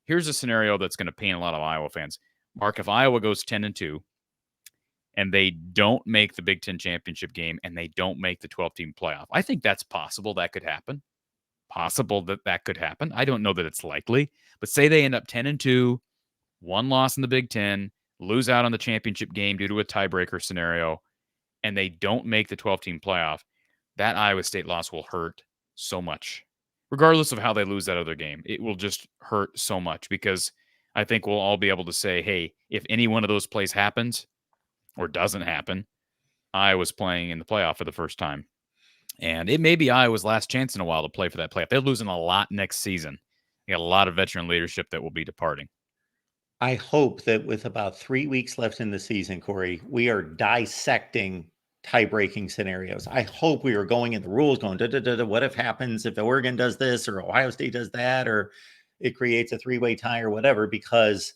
here's a scenario that's going to pain a lot of Iowa fans. Mark, if Iowa goes 10-2 and they don't make the Big Ten championship game and they don't make the 12-team playoff, I think that's possible. That could happen. Possible that could happen. I don't know that it's likely, but say they end up 10-2, one loss in the Big Ten, lose out on the championship game due to a tiebreaker scenario, and they don't make the 12-team playoff, that Iowa State loss will hurt so much. Regardless of how they lose that other game, it will just hurt so much because I think we'll all be able to say, hey, if any one of those plays happens or doesn't happen, Iowa's playing in the playoff for the first time. And it may be Iowa's last chance in a while to play for that playoff. They're losing a lot next season. They got a lot of veteran leadership that will be departing. I hope that with about 3 weeks left in the season, Corey, we are dissecting tie-breaking scenarios. I hope we are going in the rules, going, what if happens if Oregon does this or Ohio State does that, or it creates a three-way tie or whatever, because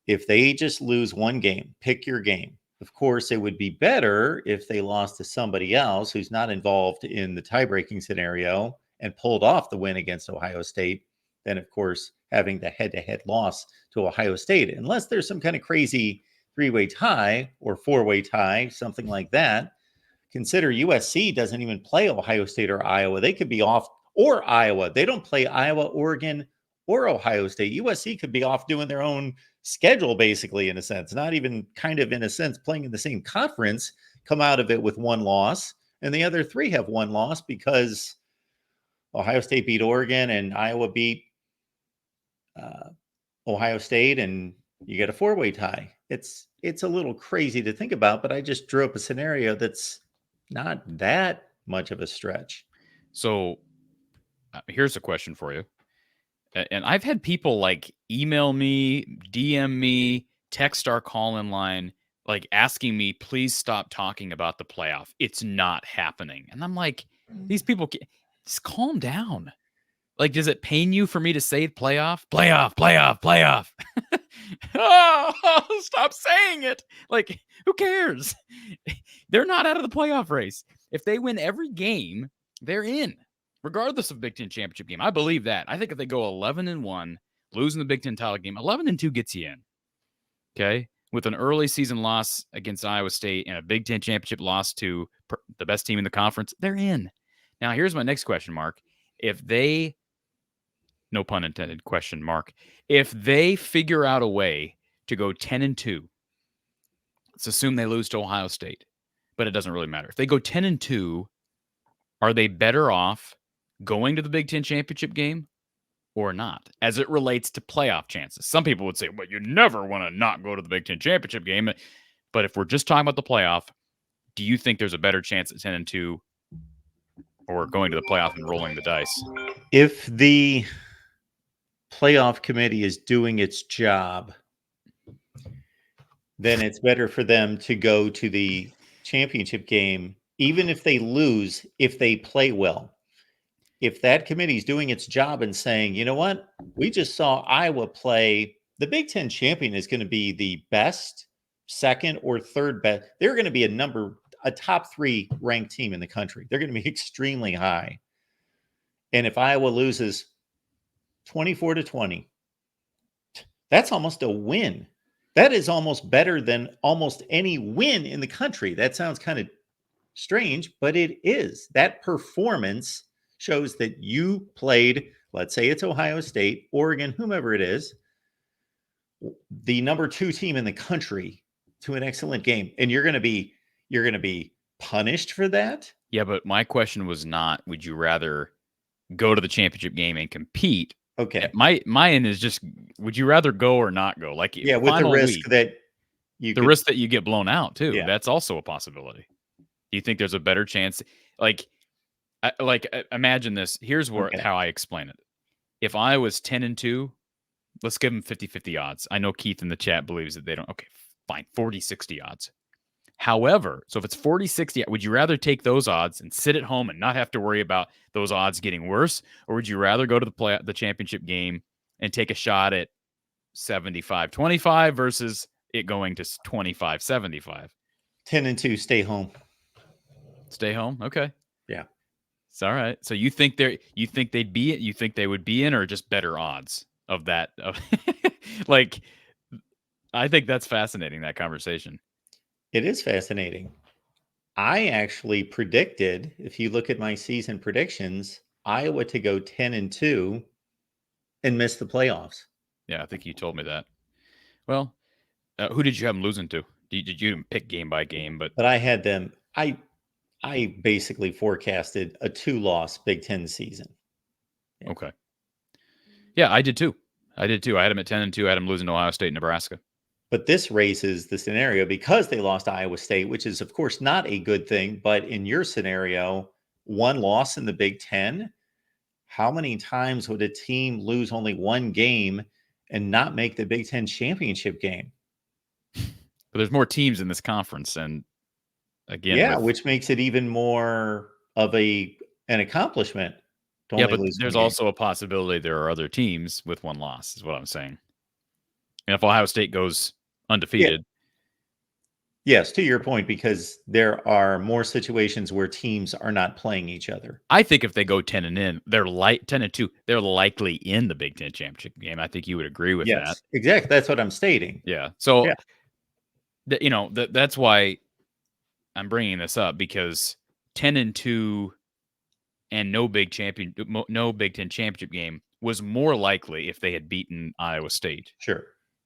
if they just lose one game, pick your game. Of course, it would be better if they lost to somebody else who's not involved in the tie-breaking scenario and pulled off the win against Ohio State than, of course, having the head-to-head loss to Ohio State, unless there's some kind of crazy three-way tie or four-way tie, something like that. Consider USC doesn't even play Ohio State or Iowa. They could be off, or Iowa. They don't play Iowa, Oregon, or Ohio State. USC could be off doing their own schedule, basically, in a sense, not even kind of in a sense playing in the same conference, come out of it with one loss, and the other three have one loss because Ohio State beat Oregon and Iowa beat Ohio State, and you get a four-way tie. It's a little crazy to think about, but I just drew up a scenario that's not that much of a stretch. So here's a question for you. And I've had people like email me, DM me, text our call-in line, like asking me, please stop talking about the playoff. It's not happening. And I'm like, these people, just calm down. Like, does it pain you for me to say playoff? Playoff. Oh, stop saying it. Like, who cares? They're not out of the playoff race. If they win every game, they're in, regardless of Big Ten championship game. I believe that. I think if they go 11-1, losing the Big Ten title game, 11-2 gets you in. Okay? With an early season loss against Iowa State and a Big Ten championship loss to the best team in the conference, they're in. Now, here's my next question, Mark. If they, no pun intended, question mark, if they figure out a way to go 10-2, let's assume they lose to Ohio State, but it doesn't really matter. If they go 10-2, are they better off going to the Big Ten championship game or not, as it relates to playoff chances? Some people would say, well, you never want to not go to the Big Ten championship game. But if we're just talking about the playoff, do you think there's a better chance at 10-2 or going to the playoff and rolling the dice? If the playoff committee is doing its job, then it's better for them to go to the championship game, even if they lose, if they play well. If that committee is doing its job and saying, you know what, we just saw Iowa play, the Big Ten champion is going to be the best, second or third best. They're going to be a top three ranked team in the country. They're going to be extremely high. And if Iowa loses 24-20, that's almost a win. That is almost better than almost any win in the country. That sounds kind of strange, but it is. That performance shows that you played, let's say it's Ohio State, Oregon, whomever it is, the number 2 team in the country, to an excellent game. And you're going to be punished for that? Yeah, but my question was not, would you rather go to the championship game and compete? Okay. My end is just, would you rather go or not go? Like, yeah, with the risk that risk that you get blown out too. Yeah. That's also a possibility. Do you think there's a better chance? Like imagine this. Here's how I explain it. If I was 10-2, let's give them 50-50 odds. I know Keith in the chat believes that they don't. Okay, fine, 40-60 odds. However, so if it's 40-60, would you rather take those odds and sit at home and not have to worry about those odds getting worse? Or would you rather go to the championship game and take a shot at 75-25 versus it going to 25-75? 10-2, stay home. Stay home? Okay. Yeah. It's all right. So you think they would be in, or just better odds of that. Like, I think that's fascinating, that conversation. It is fascinating. I actually predicted, if you look at my season predictions, Iowa to go 10-2 and miss the playoffs. Yeah, I think you told me that. Well, who did you have them losing to? Did you pick game by game? But But I had them. I basically forecasted a 2-loss Big Ten season. Yeah. okay, yeah, I did too. I did too. I had them at 10-2. I had them losing to Ohio State, and Nebraska. But this raises the scenario because they lost to Iowa State, which is, of course, not a good thing. But in your scenario, one loss in the Big Ten, how many times would a team lose only one game and not make the Big Ten championship game? But there's more teams in this conference, and again, Yeah, with which makes it even more of an accomplishment to yeah, only but lose one there's game. also a possibility there are other teams with one loss. Is what I'm saying. And if Ohio State goes Yeah. undefeated, Yes, to your point, because there are more situations where teams are not playing each other. I think if they go 10-2, they're likely in the Big Ten championship game. I think you would agree with that. Yes, exactly. That's what I'm stating. Yeah. So, Yeah. That's why I'm bringing this up, because 10-2 and no Big Ten championship game was more likely if they had beaten Iowa State, Sure.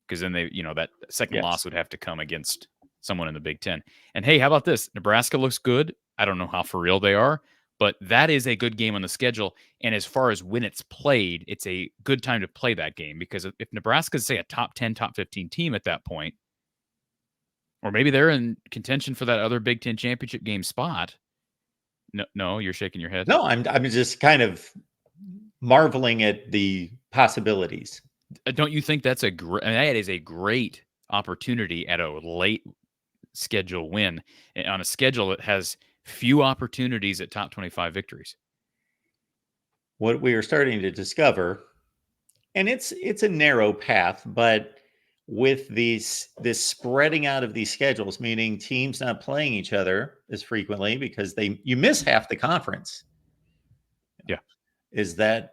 because then that second Yes. loss would have to come against someone in the Big Ten. And hey, how about this? Nebraska looks good. I don't know how for real they are, but that is a good game on the schedule. And as far as when it's played, it's a good time to play that game, because if Nebraska's, say, a top 10, top 15 team at that point, or maybe they're in contention for that other Big Ten championship game spot. No, you're shaking your head. No, I'm just kind of marveling at the possibilities. Don't you think that's that is a great opportunity at a late schedule win, on a schedule that has few opportunities at top 25 victories? What we are starting to discover, and it's a narrow path, but with this spreading out of these schedules, meaning teams not playing each other as frequently because you miss half the conference. Yeah. Is that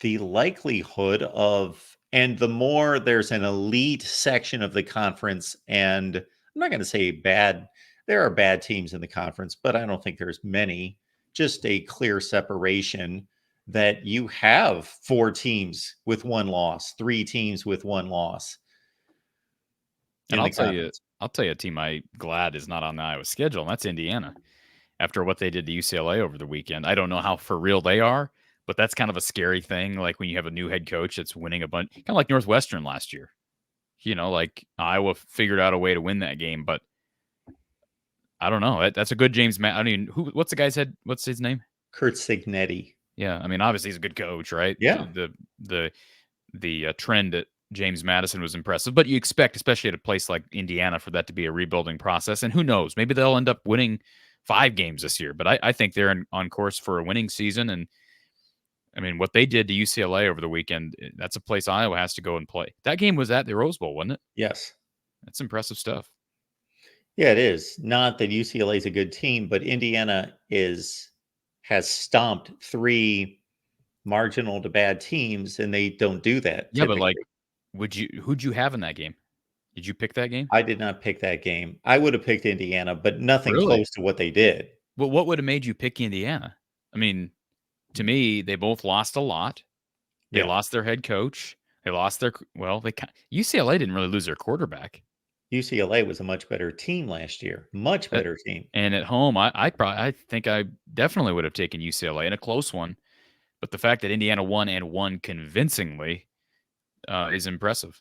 the likelihood of, and the more there's an elite section of the conference, and I'm not going to say bad, there are bad teams in the conference, but I don't think there's many, just a clear separation, that you have 4 teams with one loss, 3 teams with one loss And in the conference. I'll tell you a team I'm glad is not on the Iowa schedule, and that's Indiana. After what they did to UCLA over the weekend, I don't know how for real they are, but that's kind of a scary thing. Like when you have a new head coach that's winning a bunch, kind of like Northwestern last year. Like Iowa figured out a way to win that game, but I don't know. That's a good James. I mean, what's the guy's head? What's his name? Curt Cignetti. Yeah, I mean, obviously he's a good coach, right? Yeah. The trend at James Madison was impressive, but you expect, especially at a place like Indiana, for that to be a rebuilding process. And who knows? Maybe they'll end up winning 5 games this year. But I think they're on course for a winning season. And I mean, what they did to UCLA over the weekend, that's a place Iowa has to go and play. That game was at the Rose Bowl, wasn't it? Yes. That's impressive stuff. Yeah, it is. Not that UCLA is a good team, but Indiana has stomped 3 marginal to bad teams, and they don't do that Yeah, but like, typically. who'd you have in that game? Did you pick that game? I did not pick that game. I would have picked Indiana, but nothing Really? close to what they did. Well, what would have made you pick Indiana? I mean, to me, they both lost a lot. They Yeah. lost their head coach. They lost UCLA didn't really lose their quarterback. UCLA was a much better team last year. Much Uh, better team. And at home, I think I definitely would have taken UCLA in a close one. But the fact that Indiana won, and won convincingly, is impressive.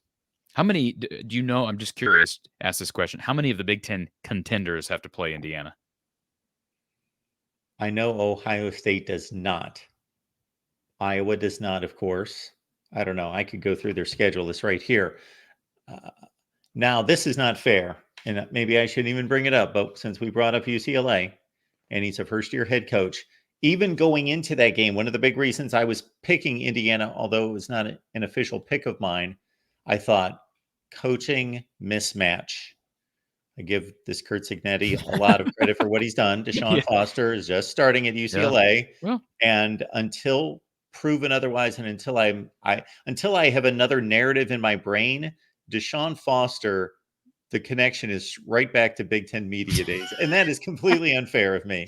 How many do you know? I'm just curious. Ask this question: how many of the Big Ten contenders have to play Indiana? I know Ohio State does not. Iowa does not, of course. I don't know. I could go through their schedule. It's right here. Uh, Now, this is not fair, and maybe I shouldn't even bring it up, but since we brought up UCLA, and he's a first-year head coach, even going into that game, one of the big reasons I was picking Indiana, although it was not an official pick of mine, I thought coaching mismatch. I give this Curt Cignetti a lot of credit for what he's done. Deshaun Yeah. Foster is just starting at Yeah. UCLA, Well, and until proven otherwise, and until I have another narrative in my brain, Deshaun Foster, the connection is right back to Big Ten media days, and that is completely unfair of me.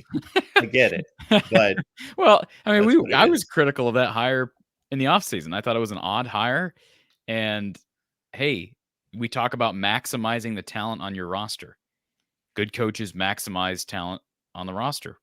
I get it, but Well, I that's mean, what it I was is. critical of that hire in the offseason. I thought it was an odd hire. And hey, we talk about maximizing the talent on your roster. Good coaches maximize talent on the roster.